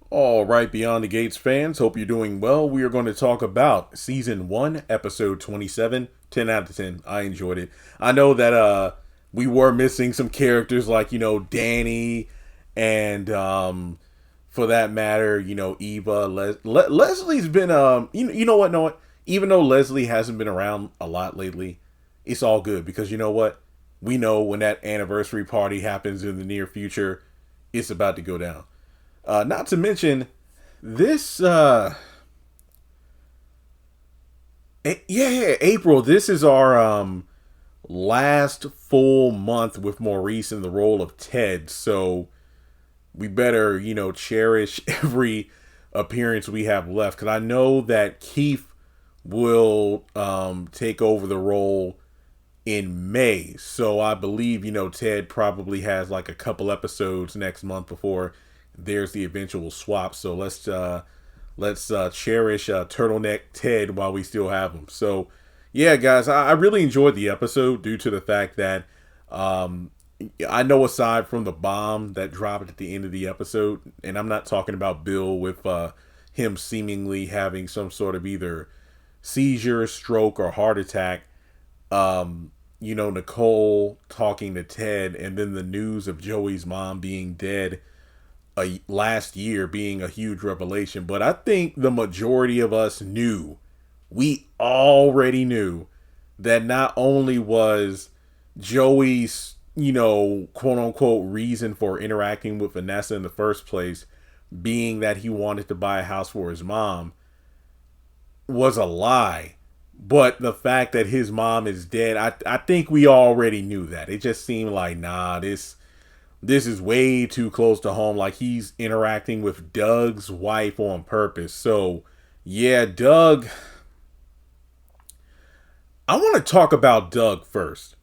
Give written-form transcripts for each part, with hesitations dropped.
All right, Beyond the Gates fans, hope you're doing well. We are going to talk about season 1, episode 27. 10 out of 10. I enjoyed it. I know that we were missing some characters like, Danny and for that matter, Eva. Leslie's been you know what, no, even though Leslie hasn't been around a lot lately, it's all good because you know what? We know when that anniversary party happens in the near future, it's about to go down. Not to mention this. Yeah, April. This is our last full month with Maurice in the role of Ted. So we better, cherish every appearance we have left. Because I know that Keith will take over the role in May. So I believe, Ted probably has like a couple episodes next month before there's the eventual swap. So let's cherish Turtleneck Ted while we still have him. So yeah, guys, I really enjoyed the episode due to the fact that um, I know aside from the bomb that dropped at the end of the episode, and I'm not talking about Bill with him seemingly having some sort of either seizure, stroke, or heart attack. Nicole talking to Ted, and then the news of Joey's mom being dead last year being a huge revelation. But I think the majority of us knew, we already knew that not only was Joey's, quote unquote reason for interacting with Vanessa in the first place being that he wanted to buy a house for his mom was a lie. But the fact that his mom is dead, I think we already knew that. It just seemed like, nah, this is way too close to home. Like he's interacting with Doug's wife on purpose. So, yeah, Doug. I want to talk about Doug first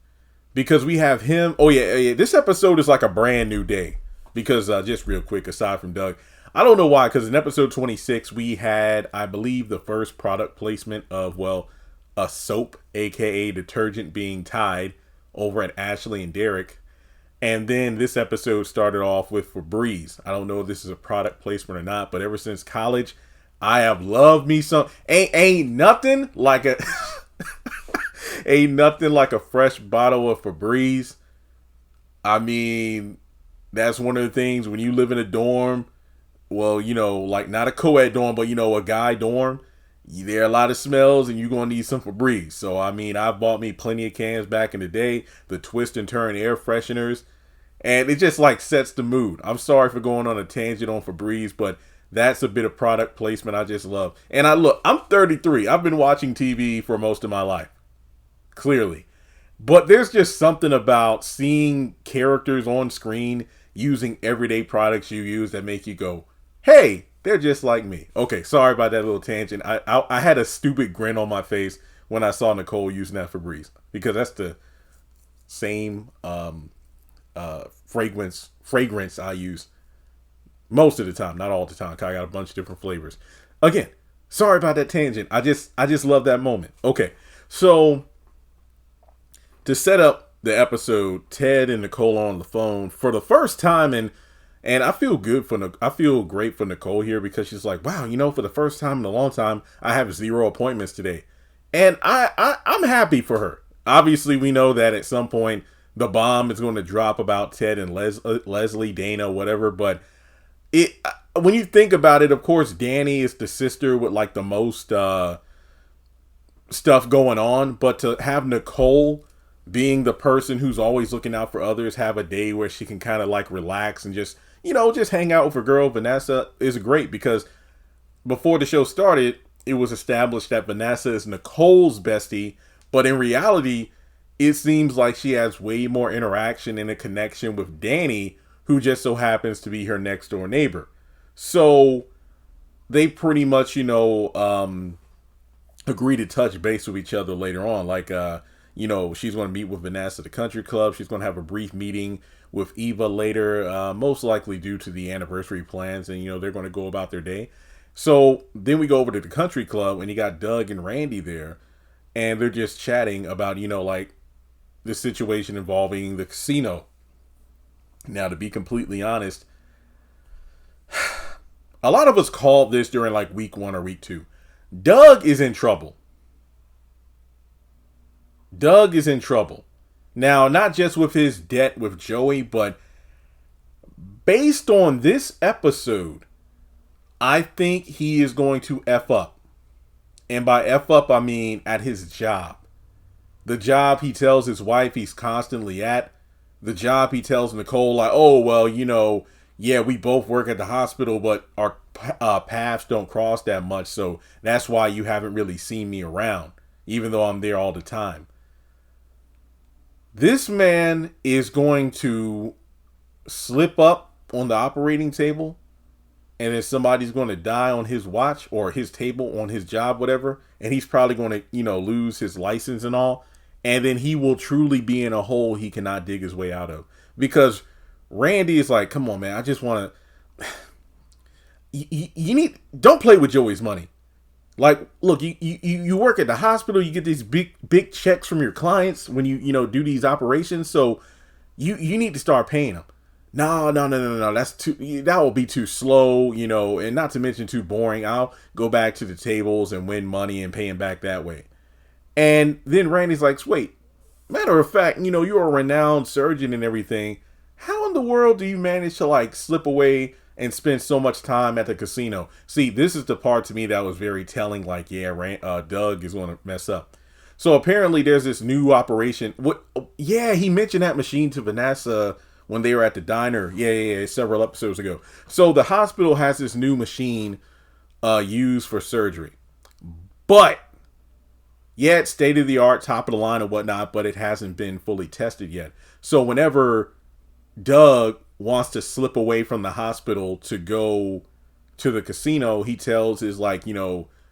because we have him. Oh, yeah. This episode is like a brand new day because just real quick, aside from Doug, I don't know why. Because in episode 26, we had, I believe, the first product placement of, well, a soap, aka detergent, being tied over at Ashley and Derek. And then this episode started off with Febreze. I don't know if this is a product placement or not, but ever since college, I have loved me some. Ain't nothing like a ain't nothing like a fresh bottle of Febreze. I mean, that's one of the things when you live in a dorm. Well, like not a co-ed dorm, but a guy dorm. There are a lot of smells, and you're gonna need some Febreze. So I mean, I bought me plenty of cans back in the day. The twist and turn air fresheners. And it just like sets the mood. I'm sorry for going on a tangent on Febreze, but that's a bit of product placement I just love. And I'm 33. I've been watching TV for most of my life, clearly. But there's just something about seeing characters on screen using everyday products you use that make you go, hey, they're just like me. Okay, sorry about that little tangent. I had a stupid grin on my face when I saw Nicole using that Febreze because that's the same fragrance I use most of the time, not all the time. 'Cause I got a bunch of different flavors. Again, sorry about that tangent. I just love that moment. Okay, so to set up the episode, Ted and Nicole are on the phone for the first time, and I feel great for Nicole here because she's like, wow, for the first time in a long time, I have 0 appointments today, and I'm happy for her. Obviously, we know that at some point the bomb is going to drop about Ted and Leslie, Dana, whatever. But when you think about it, of course, Danny is the sister with like the most stuff going on. But to have Nicole being the person who's always looking out for others have a day where she can kind of like relax and just hang out with her girl Vanessa is great because before the show started, it was established that Vanessa is Nicole's bestie, but in reality, it seems like she has way more interaction and a connection with Danny, who just so happens to be her next door neighbor. So they pretty much, agree to touch base with each other later on. Like, she's going to meet with Vanessa at the country club. She's going to have a brief meeting with Eva later, most likely due to the anniversary plans. And, they're going to go about their day. So then we go over to the country club and you got Doug and Randy there. And they're just chatting about, like the situation involving the casino. Now, to be completely honest, A lot of us called this during like week 1 or week 2. Doug is in trouble. Doug is in trouble. Now, not just with his debt with Joey, but based on this episode, I think he is going to F up. And by F up, I mean at his job. The job he tells his wife he's constantly at. The job he tells Nicole, like, oh, well, yeah, we both work at the hospital, but our paths don't cross that much. So that's why you haven't really seen me around, even though I'm there all the time. This man is going to slip up on the operating table, and then somebody's going to die on his watch or his table on his job, whatever. And he's probably going to, lose his license and all. And then he will truly be in a hole he cannot dig his way out of. Because Randy is like, come on, man, I just want to... Don't play with Joey's money. Like, look, you work at the hospital, you get these big checks from your clients when you do these operations. So you need to start paying them. No. That will be too slow, and not to mention too boring. I'll go back to the tables and win money and pay him back that way. And then Randy's like, wait, matter of fact, you're a renowned surgeon and everything. How in the world do you manage to like slip away and spend so much time at the casino? See, this is the part to me that was very telling. Like, yeah, Doug is going to mess up. So apparently there's this new operation. Yeah, he mentioned that machine to Vanessa when they were at the diner. Yeah, several episodes ago. So the hospital has this new machine used for surgery. But yeah, it's state of the art, top of the line and whatnot, but it hasn't been fully tested yet. So whenever Doug wants to slip away from the hospital to go to the casino, he tells his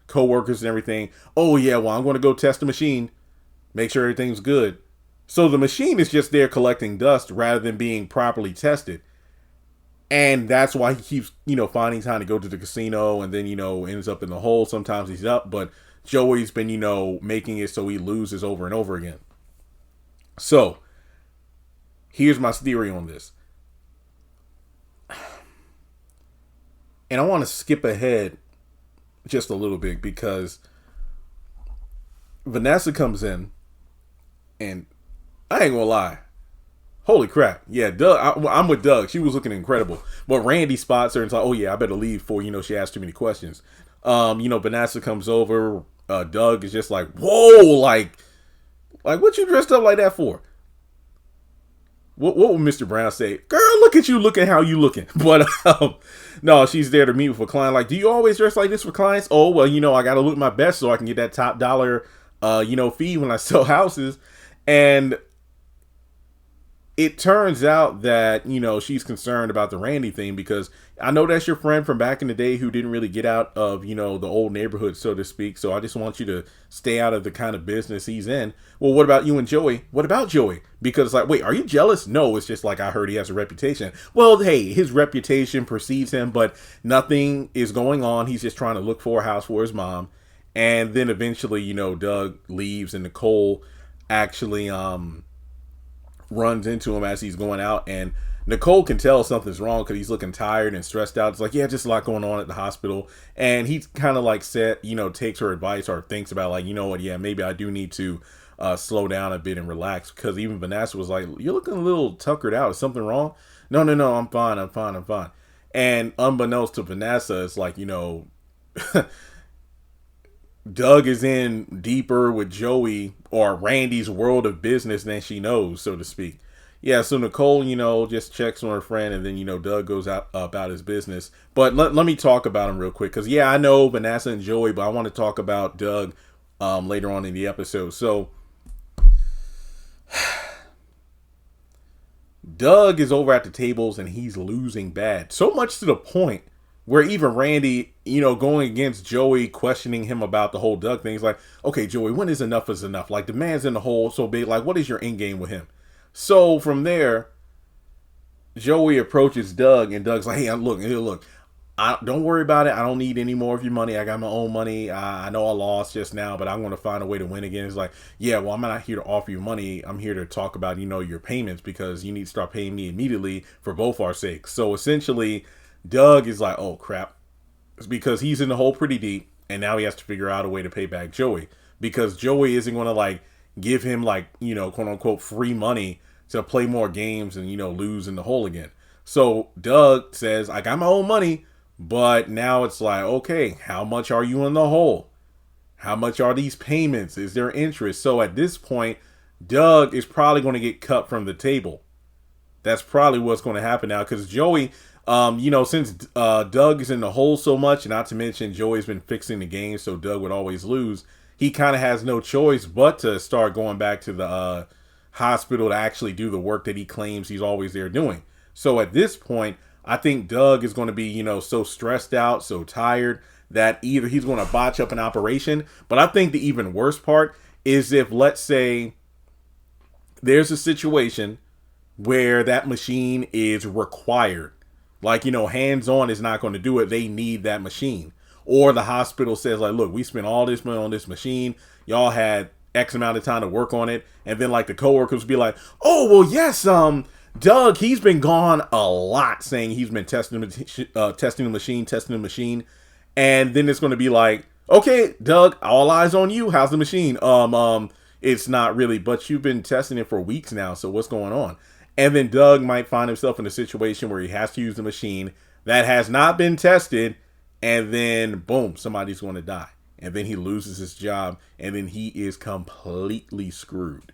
co-workers and everything, oh yeah, well, I'm going to go test the machine, make sure everything's good. So the machine is just there collecting dust rather than being properly tested. And that's why he keeps, finding time to go to the casino and then, ends up in the hole. Sometimes he's up, but Joey's been, making it so he loses over and over again. So here's my theory on this. And I want to skip ahead just a little bit because Vanessa comes in and I ain't gonna lie. Holy crap. Yeah, Doug. I'm with Doug. She was looking incredible. But Randy spots her and is like, oh yeah, I better leave before, she asks too many questions. Vanessa comes over. Doug is just like, whoa, like what you dressed up like that for? What would Mr. Brown say? Girl, look at you looking how you looking. But no, she's there to meet with a client. Like, do you always dress like this for clients? Oh, well, I got to look my best so I can get that top dollar, fee when I sell houses. And it turns out that, she's concerned about the Randy thing because I know that's your friend from back in the day who didn't really get out of, the old neighborhood, so to speak. So I just want you to stay out of the kind of business he's in. Well, what about you and Joey? What about Joey? Because wait, are you jealous? No, it's just like I heard he has a reputation. Well, hey, his reputation precedes him, but nothing is going on. He's just trying to look for a house for his mom. And then eventually, Doug leaves and Nicole actually, runs into him as he's going out, and Nicole can tell something's wrong because he's looking tired and stressed out. It's like, yeah, just a lot going on at the hospital. And he's kind of like takes her advice or thinks about like, what, yeah, maybe I do need to slow down a bit and relax, because even Vanessa was like, you're looking a little tuckered out. Is something wrong? No, I'm fine. And unbeknownst to Vanessa, it's like, Doug is in deeper with Joey or Randy's world of business than she knows, so to speak. Yeah, so Nicole, just checks on her friend, and then, Doug goes out about his business. But let me talk about him real quick, because, yeah, I know Vanessa and Joey, but I want to talk about Doug later on in the episode. So Doug is over at the tables, and he's losing bad. So much to the point where even Randy, going against Joey, questioning him about the whole Doug thing. He's like, okay, Joey, when is enough? Like, the man's in the hole so big. Like, what is your end game with him? So from there, Joey approaches Doug, and Doug's like, hey, look, don't worry about it. I don't need any more of your money. I got my own money. I know I lost just now, but I'm going to find a way to win again. It's like, yeah, well, I'm not here to offer you money. I'm here to talk about, your payments, because you need to start paying me immediately for both our sakes. So essentially, Doug is like, oh, crap. because he's in the hole pretty deep, and now he has to figure out a way to pay back Joey, because Joey isn't going to like give him like, you know, quote unquote free money to play more games and, you know, lose in the hole again. So Doug says, I got my own money, but now it's like, okay, how much are you in the hole? How much are these payments? Is there interest? So at this point, Doug is probably going to get cut from the table. That's probably what's going to happen now, because Joey, you know, since Doug is in the hole so much, and not to mention Joey's been fixing the game, so Doug would always lose. He kind of has no choice but to start going back to the hospital to actually do the work that he claims he's always there doing. So at this point, I think Doug is going to be, you know, so stressed out, so tired, that either he's going to botch up an operation. But I think the even worse part is if, let's say, there's a situation where that machine is required. Like, you know, hands-on is not going to do it. They need that machine. Or the hospital says, like, look, we spent all this money on this machine. Y'all had X amount of time to work on it. And then, like, the coworkers would be like, oh, well, yes, Doug, he's been gone a lot, saying he's been testing the machine. And then it's going to be like, okay, Doug, all eyes on you. How's the machine? It's not really, but you've been testing it for weeks now. So what's going on? And then Doug might find himself in a situation where he has to use the machine that has not been tested. And then, boom, somebody's going to die. And then he loses his job. And then he is completely screwed.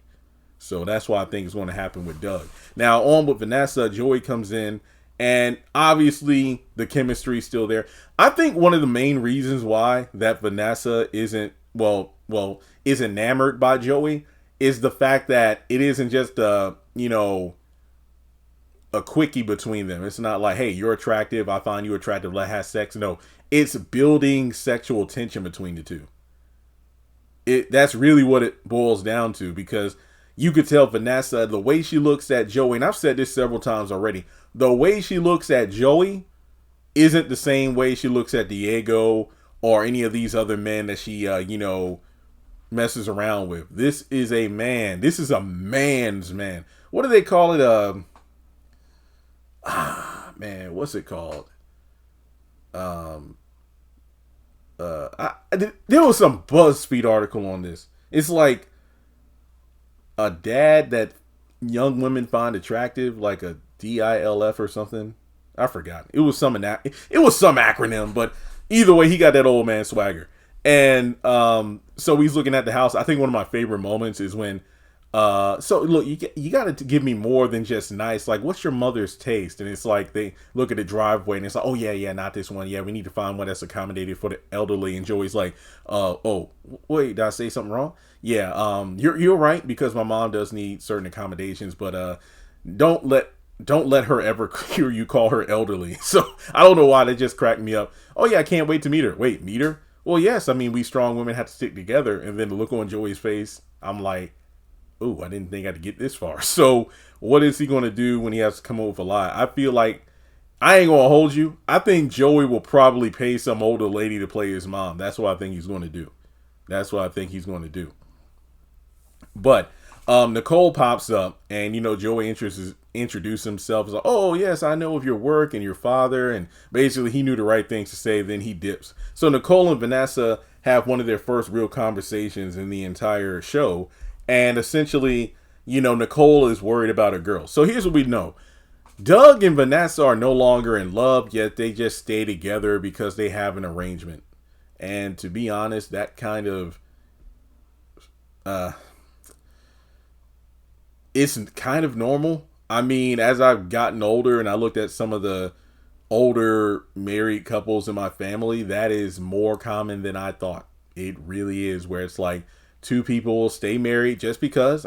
So that's what I think is going to happen with Doug. Now, on with Vanessa, Joey comes in. And obviously, the chemistry is still there. I think one of the main reasons why that Vanessa isn't, is enamored by Joey is the fact that it isn't just a quickie between them. It's not like, hey, you're attractive, I find you attractive, let's have sex. No, it's building sexual tension between the two. That's really what it boils down to, because you could tell Vanessa, the way she looks at Joey, and I've said this several times already, the way she looks at Joey isn't the same way she looks at Diego or any of these other men that she, messes around with. This is a man. This is a man's man. What do they call it? What's it called? There was some BuzzFeed article on this. It's like a dad that young women find attractive, like a DILF or something. I forgot. It was some acronym, but either way, he got that old man swagger. And so he's looking at the house. I think one of my favorite moments is when so look, you got to give me more than just nice. Like, what's your mother's taste? And it's like they look at the driveway and it's like, oh yeah, not this one. Yeah, we need to find one that's accommodated for the elderly. And Joey's like, oh wait, did I say something wrong? Yeah, you're right, because my mom does need certain accommodations, but don't let her ever hear you call her elderly. So I don't know why, that just cracked me up. Oh yeah, I can't wait to meet her. Wait, meet her? Well, yes, I mean, we strong women have to stick together. And then the look on Joey's face, I'm like, ooh, I didn't think I had to get this far. So what is he going to do when he has to come up with a lie? I feel like, I ain't going to hold you, I think Joey will probably pay some older lady to play his mom. That's what I think he's going to do. But Nicole pops up, and Joey introduced himself as like, oh yes, I know of your work and your father, and basically he knew the right things to say. Then he dips. So Nicole and Vanessa have one of their first real conversations in the entire show, and essentially, Nicole is worried about her girl. So here's what we know: Doug and Vanessa are no longer in love, yet they just stay together because they have an arrangement. And to be honest, that kind of it's kind of normal. I mean, as I've gotten older and I looked at some of the older married couples in my family, that is more common than I thought. It really is, where it's like two people stay married just because.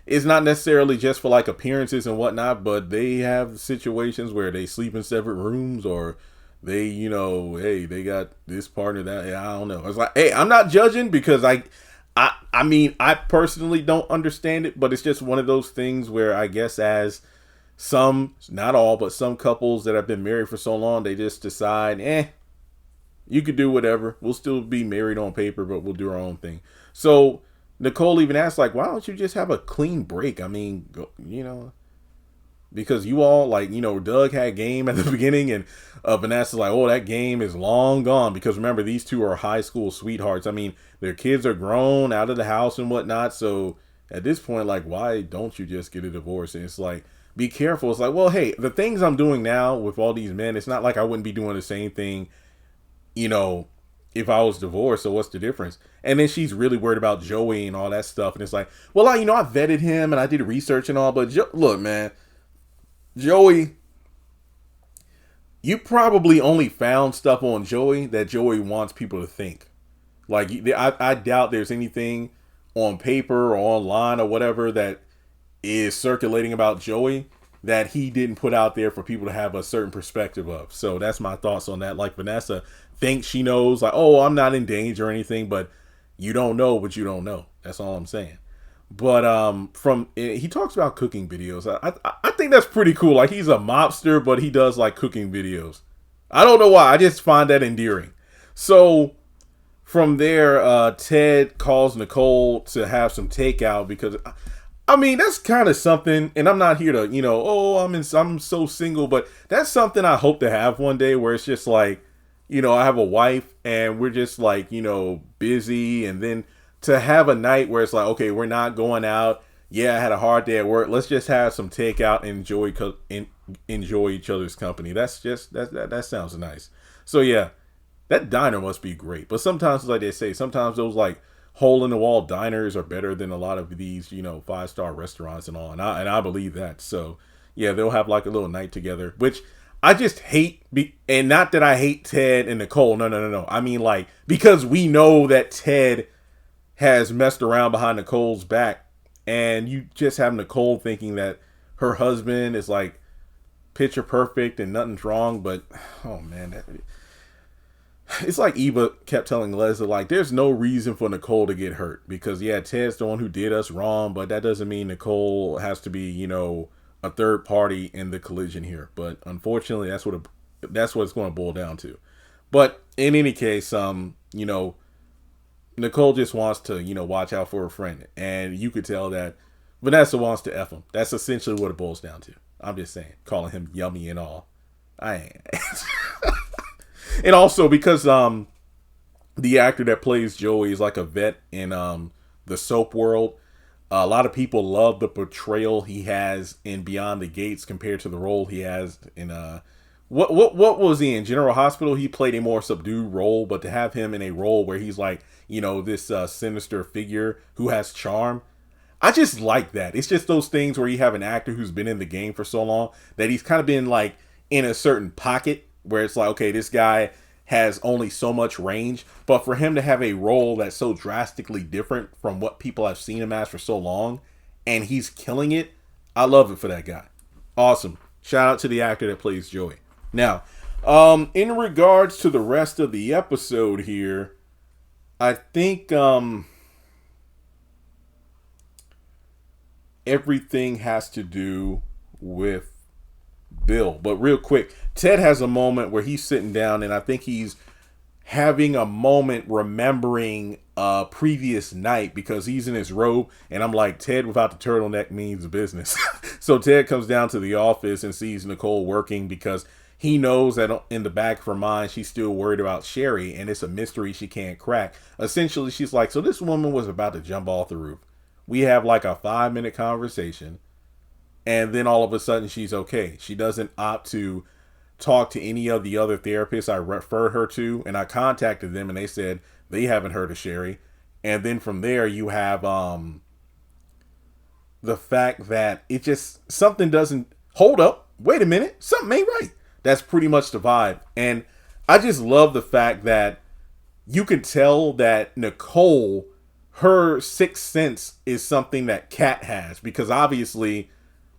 It's not necessarily just for like appearances and whatnot, but they have situations where they sleep in separate rooms, or they, hey, they got this partner that, I don't know. It's like, hey, I'm not judging, because I mean, I personally don't understand it, but it's just one of those things where I guess as some, not all, but some couples that have been married for so long, they just decide, you could do whatever. We'll still be married on paper, but we'll do our own thing. So Nicole even asked, like, why don't you just have a clean break? I mean, because you all, like, Doug had game at the beginning, and Vanessa's like, oh, that game is long gone, because remember, these two are high school sweethearts. I mean, their kids are grown, out of the house and whatnot, so at this point, like, why don't you just get a divorce? And it's like, be careful. It's like, well, hey, the things I'm doing now with all these men, it's not like I wouldn't be doing the same thing, if I was divorced. So what's the difference? And then she's really worried about Joey and all that stuff. And it's like, well, I vetted him and I did research and all, but look, man, Joey, you probably only found stuff on Joey that Joey wants people to think. Like, I doubt there's anything on paper or online or whatever that is circulating about Joey that he didn't put out there for people to have a certain perspective of. So that's my thoughts on that. Like, Vanessa thinks she knows, like, oh, I'm not in danger or anything, but you don't know what you don't know. That's all I'm saying. But he talks about cooking videos. I think that's pretty cool. Like, he's a mobster, but he does like cooking videos. I don't know why. I just find that endearing. So from there, Ted calls Nicole to have some takeout, because I mean, that's kind of something, and I'm not here to, I'm so single, but that's something I hope to have one day, where it's just like, I have a wife and we're just like, busy, and then to have a night where it's like, okay, we're not going out. Yeah, I had a hard day at work. Let's just have some takeout and enjoy each other's company. That's just, that sounds nice. So yeah, that diner must be great. But sometimes, like they say, sometimes those like hole in the wall diners are better than a lot of these, 5-star restaurants and all. And I believe that. So yeah, they'll have like a little night together, which I just hate. And not that I hate Ted and Nicole. No. I mean, like, because we know that Ted has messed around behind Nicole's back, and you just have Nicole thinking that her husband is like picture perfect and nothing's wrong. But oh man, it's like Eva kept telling Leslie, like, there's no reason for Nicole to get hurt, because yeah, Ted's the one who did us wrong, but that doesn't mean Nicole has to be, a third party in the collision here. But unfortunately, that's what it's going to boil down to. But in any case, Nicole just wants to, watch out for her friend, and you could tell that Vanessa wants to F him. That's essentially what it boils down to. I'm just saying, calling him yummy and all. I ain't. And also because the actor that plays Joey is like a vet in the soap world. A lot of people love the portrayal he has in Beyond the Gates compared to the role he has in what was he in General Hospital? He played a more subdued role, but to have him in a role where he's like, this sinister figure who has charm, I just like that. It's just those things where you have an actor who's been in the game for so long that he's kind of been like in a certain pocket where it's like, okay, this guy has only so much range, but for him to have a role that's so drastically different from what people have seen him as for so long, and he's killing it, I love it for that guy. Awesome. Shout out to the actor that plays Joey. Now, in regards to the rest of the episode here, I think everything has to do with Bill. But real quick, Ted has a moment where he's sitting down, and I think he's having a moment remembering a previous night, because he's in his robe, and I'm like, Ted without the turtleneck means business. So Ted comes down to the office and sees Nicole working, because he knows that in the back of her mind, she's still worried about Sherry, and it's a mystery she can't crack. Essentially, she's like, so this woman was about to jump off the roof. We have like a 5-minute conversation, and then all of a sudden she's okay. She doesn't opt to talk to any of the other therapists I referred her to, and I contacted them, and they said they haven't heard of Sherry. And then from there, you have the fact that it just, something doesn't hold up. Wait a minute, something ain't right. That's pretty much the vibe. And I just love the fact that you can tell that Nicole, her sixth sense is something that Kat has, because obviously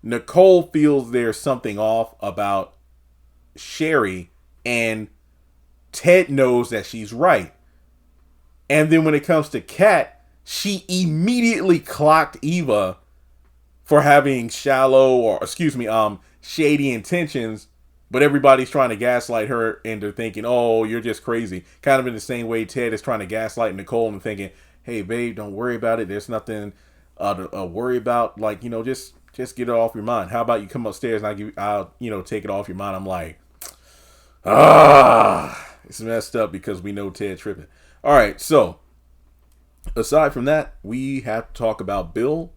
Nicole feels there's something off about Sherry, and Ted knows that she's right. And then when it comes to Kat, she immediately clocked Eva for having shady intentions, but everybody's trying to gaslight her into thinking, oh, you're just crazy. Kind of in the same way Ted is trying to gaslight Nicole and thinking, hey, babe, don't worry about it. There's nothing to worry about. Like, just get it off your mind. How about you come upstairs and I'll take it off your mind. I'm like, it's messed up because we know Ted tripping. All right, so aside from that, we have to talk about Bill,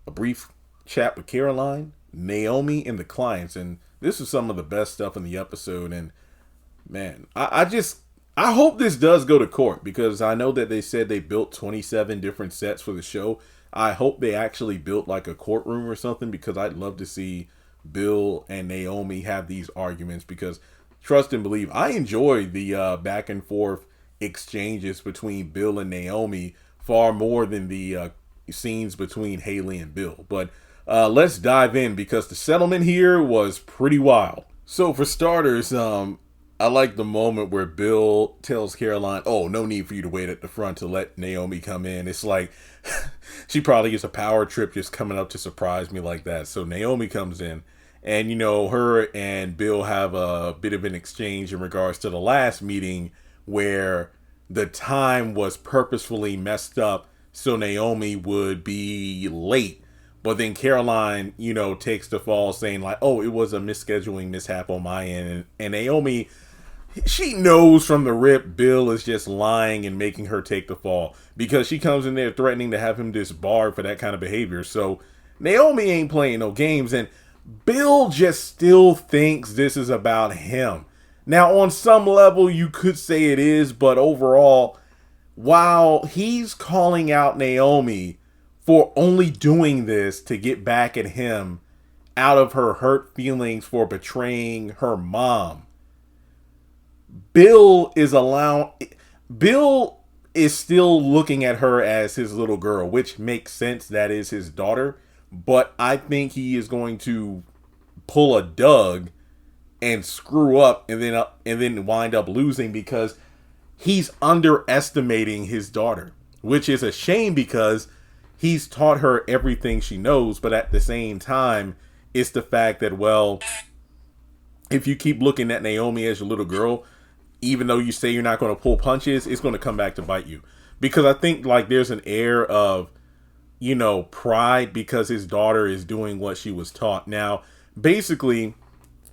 a brief chat with Caroline, Naomi, and the clients. And this is some of the best stuff in the episode. And man, I hope this does go to court, because I know that they said they built 27 different sets for the show. I hope they actually built like a courtroom or something, because I'd love to see Bill and Naomi have these arguments, because trust and believe, I enjoy the back and forth exchanges between Bill and Naomi far more than the scenes between Haley and Bill. But let's dive in, because the settlement here was pretty wild. So for starters, I like the moment where Bill tells Caroline, "Oh, no need for you to wait at the front to let Naomi come in." It's like she probably gets a power trip just coming up to surprise me like that. So Naomi comes in, and her and Bill have a bit of an exchange in regards to the last meeting where the time was purposefully messed up so Naomi would be late. But then Caroline, takes the fall, saying like, "Oh, it was a misscheduling mishap on my end." And Naomi, she knows from the rip Bill is just lying and making her take the fall, because she comes in there threatening to have him disbarred for that kind of behavior. So Naomi ain't playing no games, and Bill just still thinks this is about him. Now, on some level, you could say it is, but overall, while he's calling out Naomi for only doing this to get back at him out of her hurt feelings for betraying her mom, Bill is still looking at her as his little girl, which makes sense. That is his daughter. But I think he is going to pull a Doug and screw up and then wind up losing, because he's underestimating his daughter, which is a shame, because he's taught her everything she knows. But at the same time, it's the fact that, well, if you keep looking at Naomi as your little girl, even though you say you're not going to pull punches, it's going to come back to bite you. Because I think like there's an air of, pride, because his daughter is doing what she was taught. Now, basically,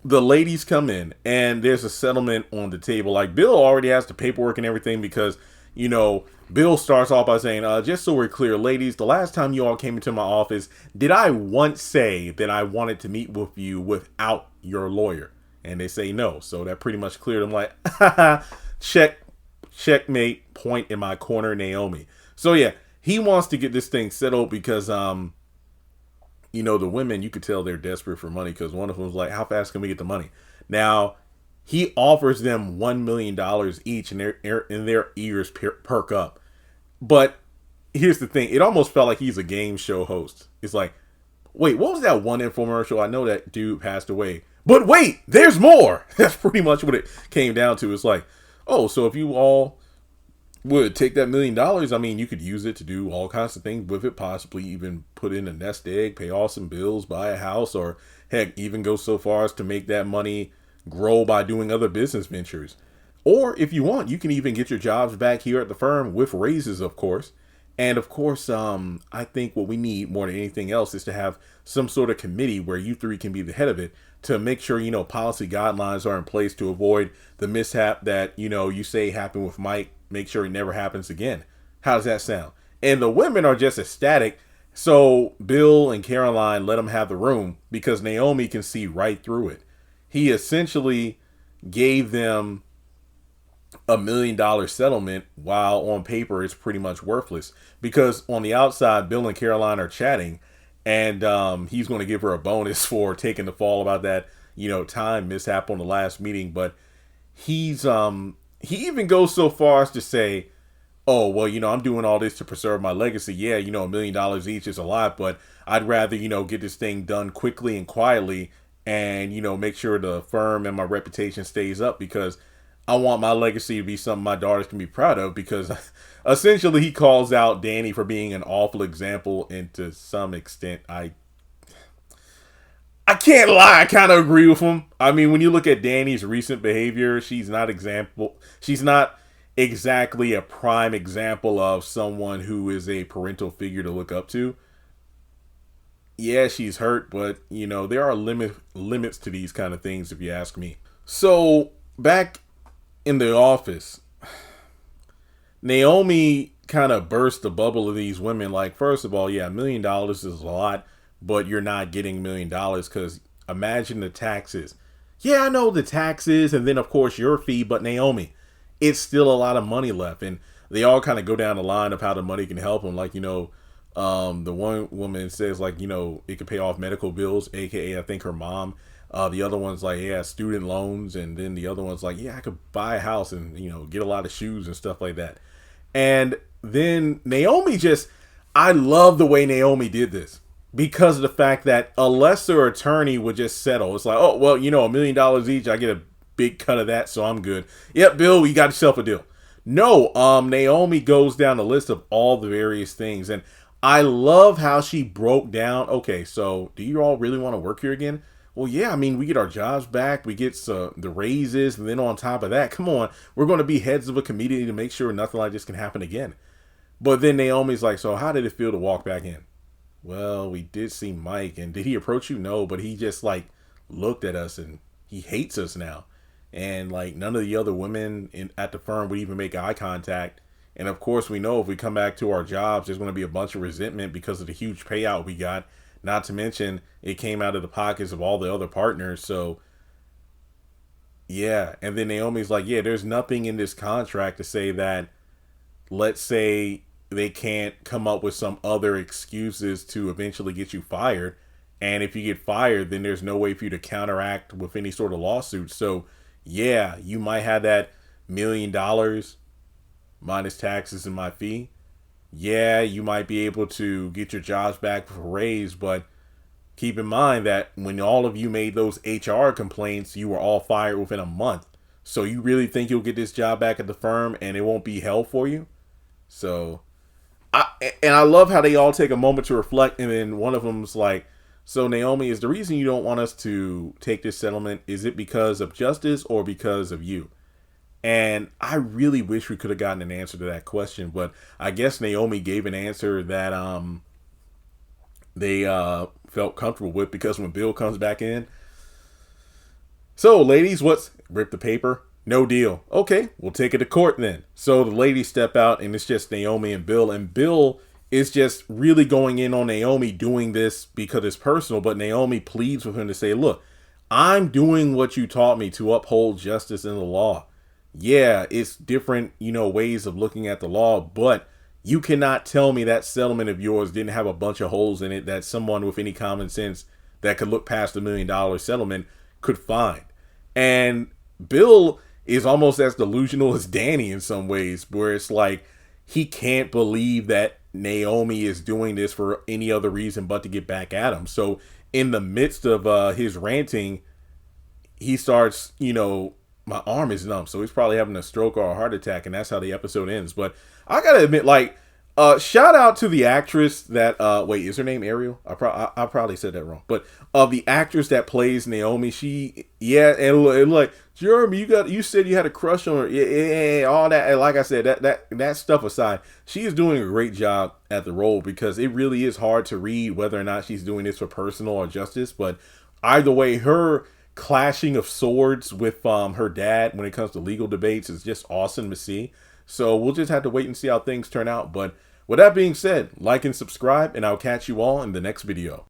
the ladies come in and there's a settlement on the table. Like, Bill already has the paperwork and everything, because, Bill starts off by saying, just so we're clear, ladies, the last time you all came into my office, did I once say that I wanted to meet with you without your lawyer? And they say no. So that pretty much cleared them. Like, checkmate, point in my corner, Naomi. So yeah, he wants to get this thing settled, because, the women, you could tell they're desperate for money, because one of them was like, how fast can we get the money? Now, he offers them $1 million each, and their ears perk up. But here's the thing. It almost felt like he's a game show host. It's like, wait, what was that one infomercial? I know that dude passed away, but wait, there's more. That's pretty much what it came down to. It's like, oh, so if you all would take that $1 million, I mean, you could use it to do all kinds of things with it, possibly even put in a nest egg, pay off some bills, buy a house, or heck, even go so far as to make that money grow by doing other business ventures. Or if you want, you can even get your jobs back here at the firm with raises, of course. And of course, I think what we need more than anything else is to have some sort of committee where you three can be the head of it, to make sure, policy guidelines are in place to avoid the mishap that, you say happened with Mike. Make sure it never happens again. How does that sound? And the women are just ecstatic. So Bill and Caroline let him have the room, because Naomi can see right through it. He essentially gave them $1 million settlement, while on paper it's pretty much worthless, because on the outside, Bill and Caroline are chatting, and he's going to give her a bonus for taking the fall about that, time mishap on the last meeting. But he even goes so far as to say, oh, well, I'm doing all this to preserve my legacy. Yeah, $1 million each is a lot, but I'd rather, get this thing done quickly and quietly, and, make sure the firm and my reputation stays up, because I want my legacy to be something my daughters can be proud of. Because essentially he calls out Danny for being an awful example, and to some extent, I can't lie, I kind of agree with him. I mean, when you look at Danny's recent behavior, she's not exactly a prime example of someone who is a parental figure to look up to. Yeah, she's hurt, but you know, there are limits to these kind of things if you ask me. So, back in the office, Naomi kind of burst the bubble of these women. Like, first of all, yeah, $1 million is a lot, but you're not getting $1 million because imagine the taxes. Yeah, I know the taxes, and then of course your fee, but Naomi, it's still a lot of money left. And they all kind of go down the line of how the money can help them. Like, the one woman says, like, it could pay off medical bills, aka I think her mom. The other one's like, yeah, student loans, and then the other one's like, yeah, I could buy a house and get a lot of shoes and stuff like that. And then Naomi I love the way Naomi did this because of the fact that a lesser attorney would just settle. It's like, oh, well, $1 million each. I get a big cut of that, so I'm good. Yep, Bill, you got yourself a deal. No, Naomi goes down the list of all the various things. And I love how she broke down. Okay, so do you all really want to work here again? Well, yeah, I mean, we get our jobs back, we get the raises, and then on top of that, come on, we're going to be heads of a committee to make sure nothing like this can happen again. But then Naomi's like, so how did it feel to walk back in? Well, we did see Mike, and did he approach you? No, but he just looked at us, and he hates us now. And none of the other women at the firm would even make eye contact. And of course, we know if we come back to our jobs, there's going to be a bunch of resentment because of the huge payout we got. Not to mention, it came out of the pockets of all the other partners. So, yeah. And then Naomi's like, yeah, there's nothing in this contract to say that, let's say they can't come up with some other excuses to eventually get you fired. And if you get fired, then there's no way for you to counteract with any sort of lawsuit. So, yeah, you might have that $1 million minus taxes and my fee. Yeah, you might be able to get your jobs back for a raise, but keep in mind that when all of you made those HR complaints, you were all fired within a month. So you really think you'll get this job back at the firm and it won't be hell for you? So, I love how they all take a moment to reflect, and then one of them's like, so Naomi, is the reason you don't want us to take this settlement, is it because of justice or because of you? And I really wish we could have gotten an answer to that question, but I guess Naomi gave an answer that they felt comfortable with, because when Bill comes back in, so ladies, rip the paper? No deal. Okay, we'll take it to court then. So the ladies step out, and it's just Naomi and Bill is just really going in on Naomi doing this because it's personal, but Naomi pleads with him to say, look, I'm doing what you taught me, to uphold justice in the law. Yeah, it's different, ways of looking at the law, but you cannot tell me that settlement of yours didn't have a bunch of holes in it that someone with any common sense that could look past $1 million settlement could find. And Bill is almost as delusional as Danny in some ways, where it's like he can't believe that Naomi is doing this for any other reason but to get back at him. So in the midst of his ranting, he starts, my arm is numb, so he's probably having a stroke or a heart attack, and that's how the episode ends. But I gotta admit, shout out to the actress that wait, is her name Ariel? I probably said that wrong, but the actress that plays Naomi, and like, Jeremy, you said you had a crush on her, yeah, all that. And like I said, that stuff aside, she is doing a great job at the role, because it really is hard to read whether or not she's doing this for personal or justice. But either way, her clashing of swords with her dad when it comes to legal debates is just awesome to see. So we'll just have to wait and see how things turn out. But with that being said, like and subscribe, and I'll catch you all in the next video.